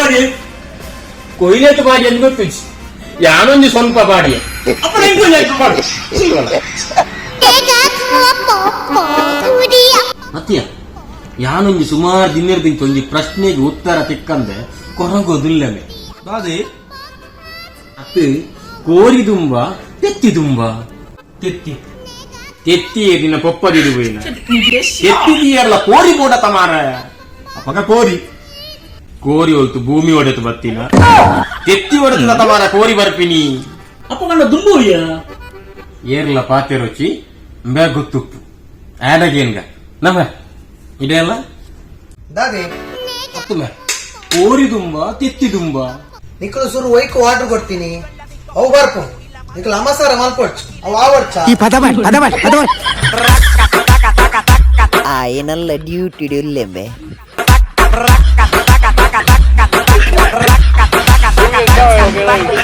ಮಾಡಿ ಕೊಯ್ಲೆತ್ತು ಬಾಡಿ ಅಂತ ಗೊತ್ತಿಚ್ಚು ಯಾನೊಂದು ಸ್ವಲ್ಪ ಬಾಡಿ ಅಪ್ಪ ಹೆಂಗ್ ಮಾಡು ಮತ್ತೀಯ ಯಾನೊಂದು ಸುಮಾರು ದಿನದಿಂದ ಒಂಜಿ ಪ್ರಶ್ನೆಗೆ ಉತ್ತರ ತಿಕ್ಕಂದೆ ಕೊರಗೋದಿಲ್ಲವೇ ಅದೇ ಅತ್ತು ಕೋರಿ ದುಂಬ ತೆತ್ತಿ ದುಂಬ ತೆತ್ತಿ ತೆತ್ತಿ ನಿನ್ನ ಪೊಪ್ಪದಿರುವೇನ ತೆತ್ತಿದೀಯಲ್ಲ ಕೋರಿ ಬೋಡ ತಮಾರ ಅಪ್ಪಗ ಕೋರಿ ಕೋರಿ ಹೋಯ್ತು ಭೂಮಿ ಹೊಡೆತು ಬತ್ತಿನ ತೆತ್ತಿ ಹೊಡೆತ ತಮಾರ ಕೋರಿ ಬರ್ಪಿನಿ ಅಪ್ಪ ಕಂಡ ದುಂಬು ಏರ್ಲ ಪಾತೆ ರುಚಿ ಬೇ ಗೊತ್ತುಪ್ಪು ಆಡಗೇನ್ಗ ನಮ್ಮ ಇದೆಯಲ್ಲ ದಾದಿ ಹತ್ತು ಮೇ ಕೋರಿ ದುಂಬ ತೆತ್ತಿ ದುಂಬ ನಿಖಲು ಸುರು ಒಯ್ಕು ಆರ್ಡರ್ ಕೊಡ್ತೀನಿ ಅವು ಬರ್ಪು ನಿಖಲು ಅಮ್ಮಸಾರ ಮಲ್ಕೊಡ್ಚು ಅವು ಆವಡ್ಚ ఆయనల్ల డ్యూటీ డ్యూలేమే Go away.